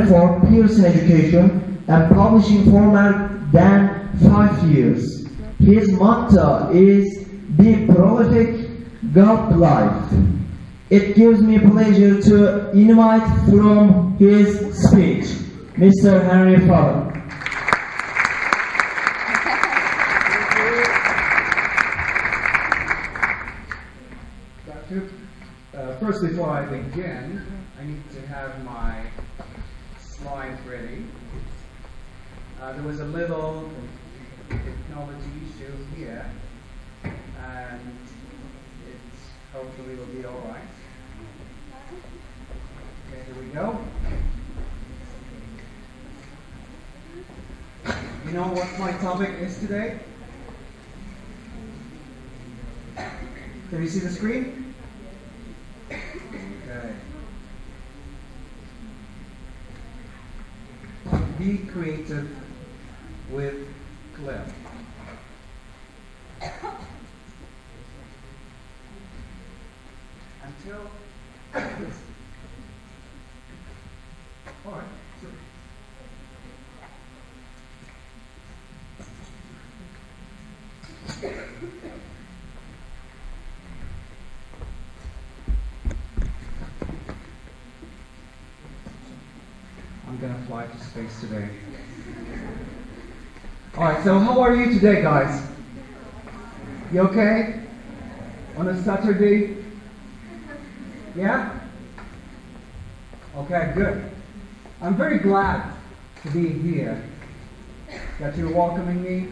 stand for Pearson Education and publishing for more than 5 years. His motto is "Be prolific, God life." It gives me pleasure to invite from his speech, Mr. Henry Fadl. First, before I begin, I need to have my slides ready. There was a little technology issue here, and it hopefully will be all right. Okay, here we go. You know what my topic is today? Can you see the screen? Okay. Be creative with CLIL. Until all right. Sure. I'm gonna fly to space today. Alright, so how are you today, guys? You okay? On a Saturday? Yeah? Okay, good. I'm very glad to be here, that you're welcoming me,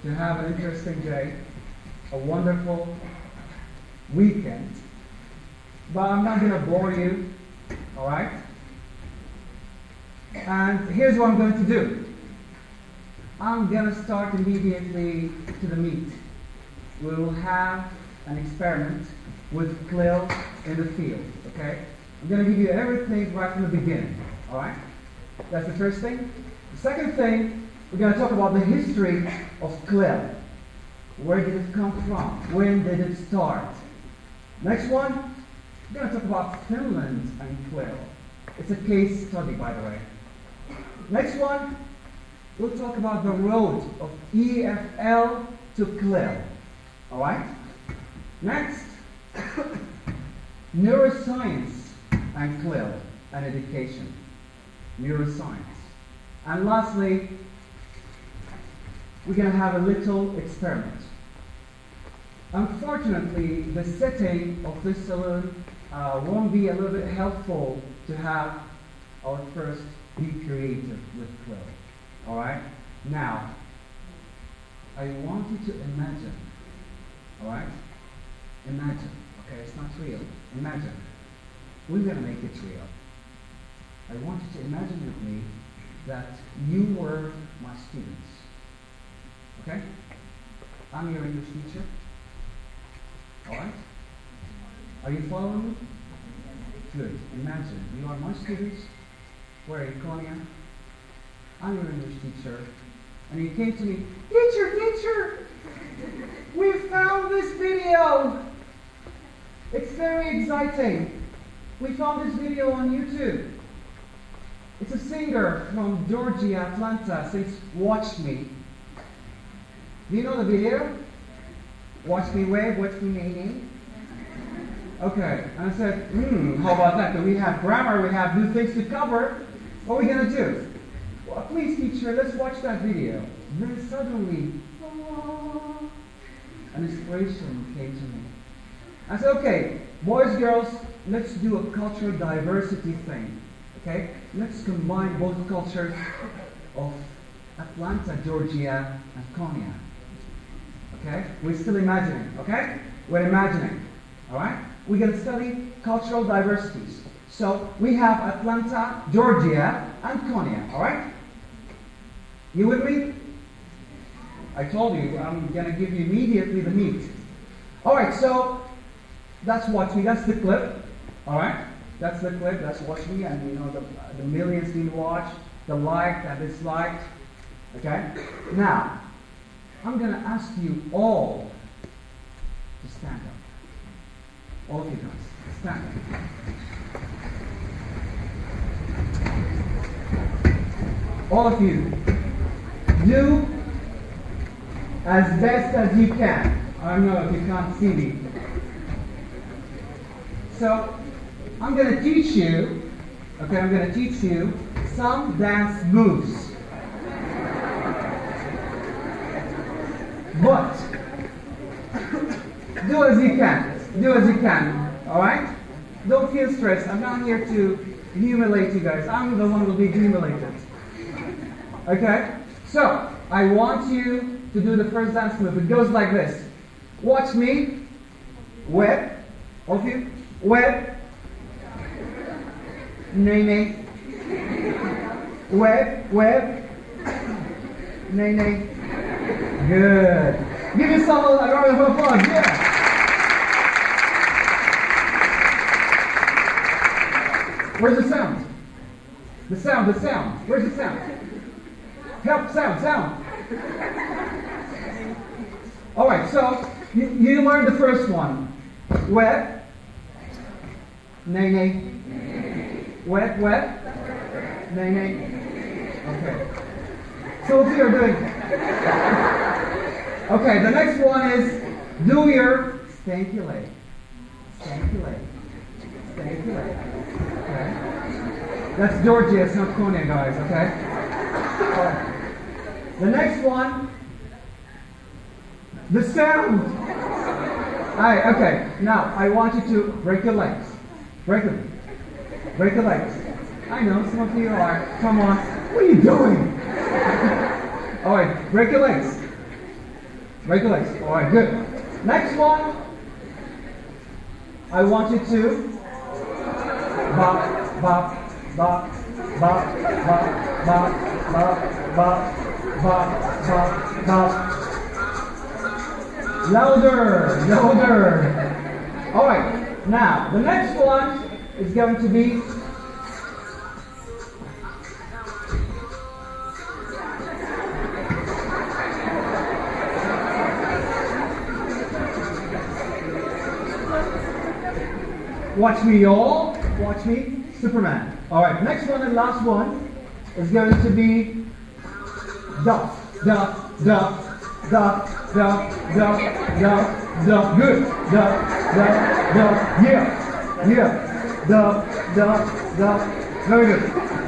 to have an interesting day, a wonderful weekend. But I'm not gonna bore you, alright? And here's what I'm going to do. I'm going to start immediately to the meat. We will have an experiment with CLIL in the field, okay? I'm going to give you everything right from the beginning, all right? That's the first thing. The second thing, we're going to talk about the history of CLIL. Where did it come from? When did it start? Next one, we're going to talk about Finland and CLIL. It's a case study, by the way. Next one, we'll talk about the road of EFL to CLIL. All right? Next, neuroscience and CLIL and education. Neuroscience. And lastly, we're going to have a little experiment. Unfortunately, the setting of this saloon won't be a little bit helpful to have our first Be Creative with CLIL. Alright? Now, I want you to imagine. Alright? Imagine. Okay, it's not real. Imagine. We're going to make it real. I want you to imagine with me that you were my students. Okay? I'm your English teacher. Alright? Are you following me? Good. Imagine you are my students. We're in Konya. I'm your English teacher. And you came to me, teacher, we found this video. It's very exciting. We found this video on YouTube. It's a singer from Georgia, Atlanta, says, watch me. Do you know the video? Watch me wave, watch me nay. Okay, and I said, how about that? Do we have grammar, we have new things to cover. What are we going to do? Well, please, teacher, let's watch that video. Then suddenly, an inspiration came to me. I said, okay, boys, girls, let's do a cultural diversity thing. Okay? Let's combine both cultures of Atlanta, Georgia, and Konya. Okay? We're still imagining, okay? We're imagining. Alright? We're going to study cultural diversities. So we have Atlanta, Georgia, and Konya. Alright? You with me? I told you I'm going to give you immediately the meat. Alright, so that's Watch Me. That's the clip. Alright? That's the clip. That's Watch Me. And you know the millions being watched, the liked and disliked. Okay? Now, I'm going to ask you all to stand up. All of you guys, stand up. all of you, do as best as you can. I don't know if you can't see me. So, I'm going to teach you, okay, I'm going to teach you some dance moves. But, do as you can. Do as you can, alright? Don't feel stressed. I'm not here to humiliate you guys. I'm the one who will be humiliated. Okay? So, I want you to do the first dance move. It goes like this. Watch me. Web. All of you. Web. Nay, nay. Web. Web. Nay, nay. Good. Give yourself a round of applause. Yeah. Where's the sound? The sound, the sound. Where's the sound? Help, sound. Alright, so you learned the first one. Wet. Nay, nay. Wet. Nay, nay. Okay. So what you're doing. Okay, the next one is do your stanky leg. Stanky leg. Stanky leg. Okay. That's Georgia, it's not Konya, guys, okay? Alright. The next one, the sound. Alright, okay. Now, I want you to break your legs. Break them. Break the legs. I know, some of you are. Come on. What are you doing? Alright, break your legs. Break your legs. Alright, good. Next one, I want you to bop, bop, bop, bop, bop, bop, bop, bop, bop, bop, bop. Louder, louder. Alright, now the next one is going to be watch me y'all, watch me, Superman. Alright, next one and last one is going to be duck, duck, duck, duck, duck, duck, duck, duck, good, duck, duck, duck, yeah, duck, duck, duck, very good.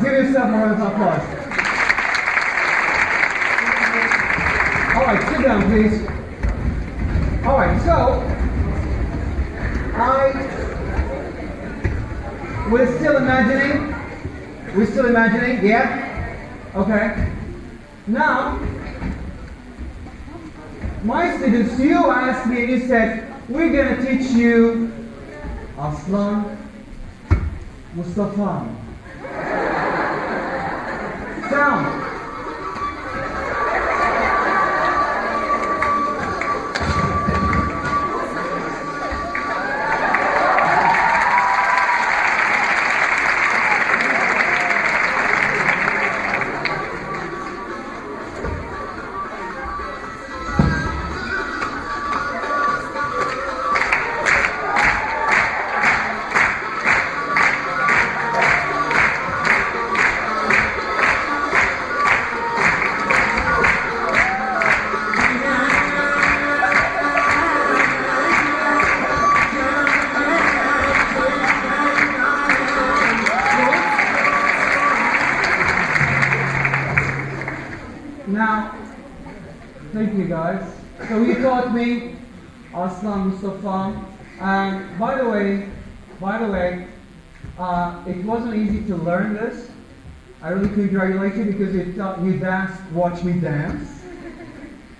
Give yourself a round of applause. Alright, sit down please. Alright, so, we're still imagining, yeah? Okay. Now, my students, you asked me and you said, we're going to teach you Aslan, Mustafa. Sound. Now, thank you guys. So you taught me Aslan, Mustafa, and by the way, it wasn't easy to learn this. I really congratulate you because you danced, watch me dance.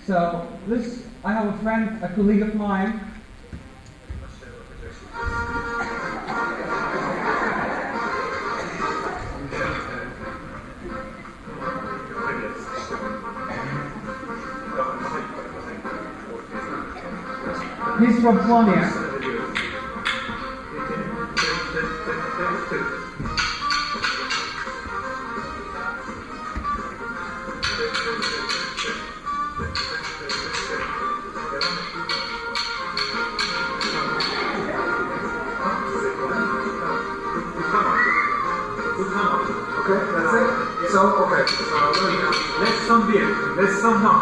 So this, I have a friend, a colleague of mine. He's from Konya. Okay, that's it. So, okay. Lesson 1. Lesson 1.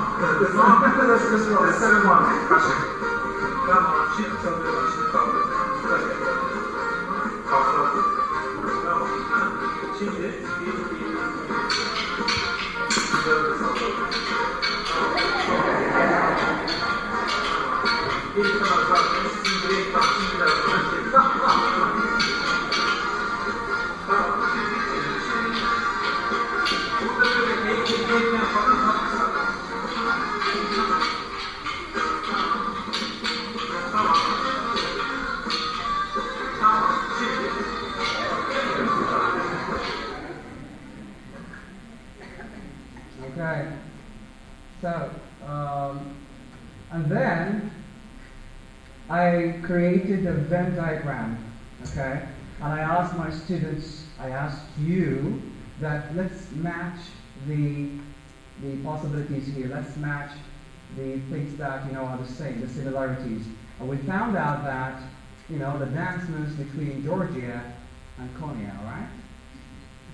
Lesson 1. Tamam. Şimdi çalıyorum. Şimdi kaldı. Tamam. Şimdi İlk kadar zaten sizin direkt taksimler tamam. Burada böyle heykellerden falan yapmışlar. Tamam. Tamam. Şimdi. Okay. So, and then I created a Venn diagram, okay? And I asked my students, I asked you, that let's match the possibilities here. Let's match the things that, are the same, the similarities. And we found out that, the dance moves between Georgia and Konya, all right?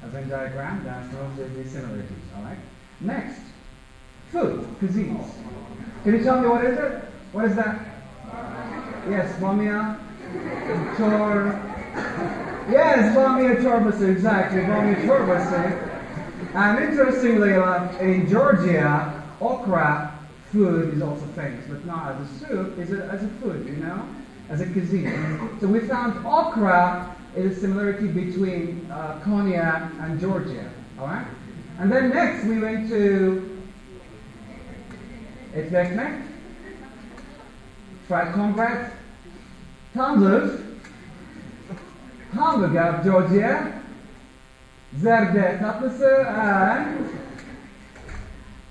A Venn diagram, dance moves, the similarities, all right? Next, food, cuisines. Can you tell me what is it? What is that? Yes, bamya, chor. Yes, bamya çorbası, exactly, bamya çorbası. And interestingly enough, in Georgia, okra food is also famous, but not as a soup, as a food, as a cuisine. So we found okra is a similarity between Konya and Georgia, all right? And then next we went to ekmek, fried cornbread, tandır, hamburger, Georgia, zerde tatlısı, and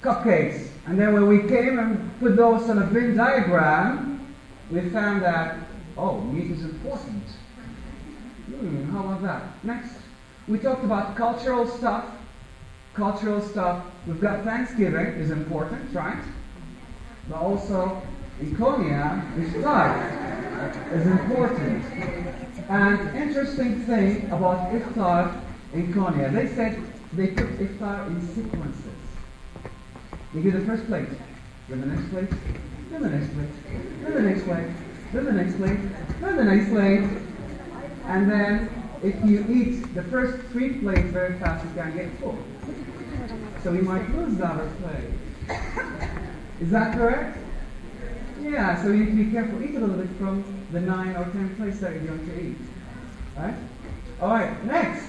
cupcakes. And then when we came and put those on a Venn diagram, we found that, meat is important. How about that? Next, we talked about cultural stuff. We've got Thanksgiving is important, right? But also, in Konya, iftar is important. And interesting thing about iftar in Konya, they said they put iftar in sequences. You get the first plate, then the next plate, then the next plate, then the next plate, then the next plate, then the next plate. And then if you eat the first 3 plates very fast, you can get full. So you might lose the other plate. Is that correct? Yeah, so you need to be careful. Eat a little bit from the 9 or 10 plates that you're going to eat. Right? Alright, next.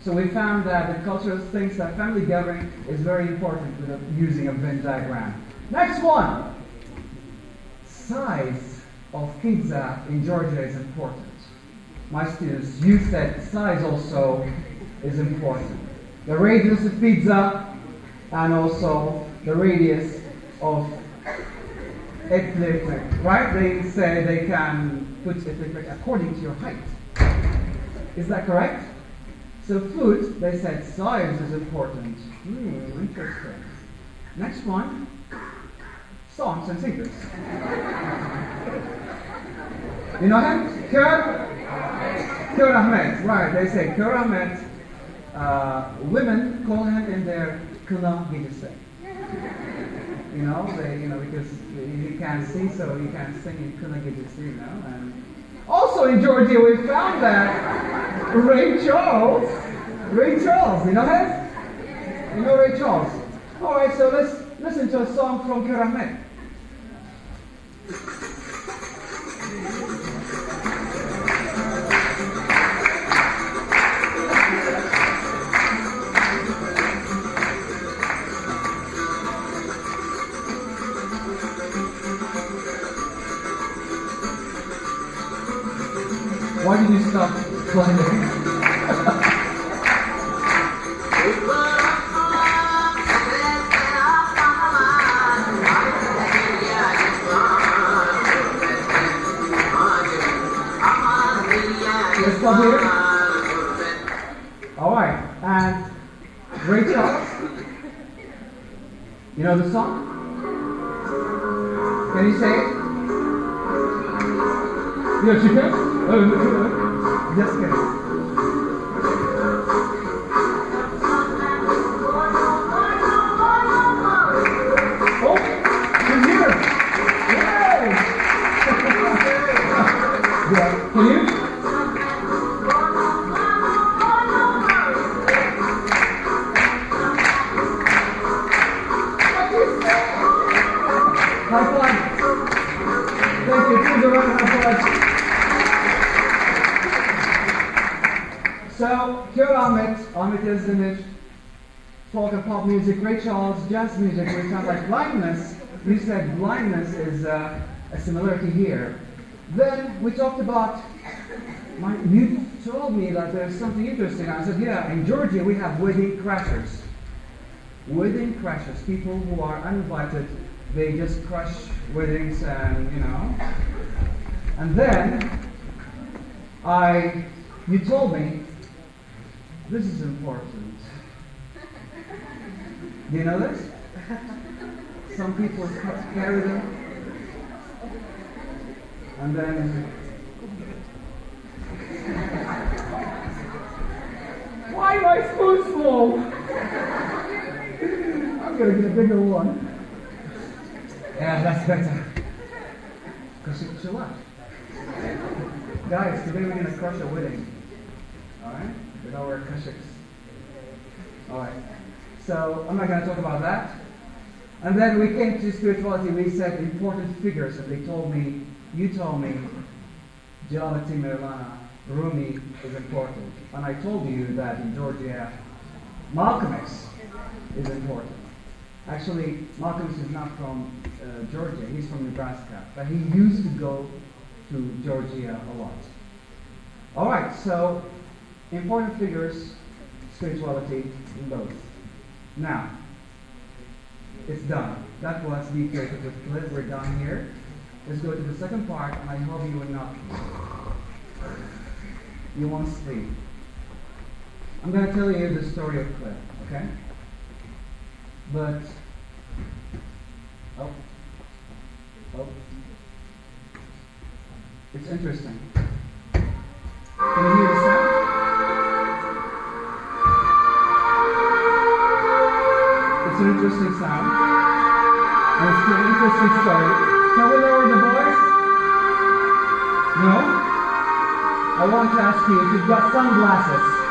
So we found that the cultural things, that family gathering is very important with using a Venn diagram. Next one. Size of pizza in Georgia is important. My students, you said size also is important. The radius of pizza and also the radius of ekmek, right? They say they can put ekmek according to your height. Is that correct? So food, they said size is important. Interesting. Next one, songs and singers. You know him? Kör Ahmet, right? They say Kör Ahmet. Women call him in their kına gecesi. Because he can't see, so he can't sing in kına gecesi, And also in Georgia, we found that Ray Charles, you know him? You know Ray Charles? All right, so let's listen to a song from Kör Ahmet. Why did you stop playing? Let's stop here. Alright, and Ray Charles. You know the song? Can you say it? Your chicken? Just kidding. So, here Amit is in it. Folk and pop music, Ray Charles, jazz music, which sounds like blindness. You said blindness is a similarity here. Then we talked about, you told me that there's something interesting. I said, yeah, in Georgia we have wedding crashers. Wedding crashers, people who are uninvited, they just crash weddings and, you know. And then, you told me, this is important. Do you know this? Some people carry them. And then, why my spoon's full? I'm gonna get a bigger one. Yeah, that's better. Because she left. Guys, today we're gonna crush a wedding. Alright? With our kashiks. Alright. So, I'm not gonna talk about that. And then we came to spirituality, we said important figures, and they told me, you told me, Jalati Mevlana, Rumi is important. And I told you that in Georgia, Malcolm X is important. Actually, Malcolm X is not from Georgia, he's from Nebraska. But he used to go to Georgia a lot. Alright, so, important figures, spirituality, in both. Now, it's done. That was the creative clip. We're done here. Let's go to the second part, and I hope you will not. You won't sleep. I'm going to tell you the story of Cliff, okay? But, oh, it's interesting. Can you hear the sound? It's an interesting sound. And it's an interesting story. Can we lower the voice? No? I want to ask you if you've got sunglasses.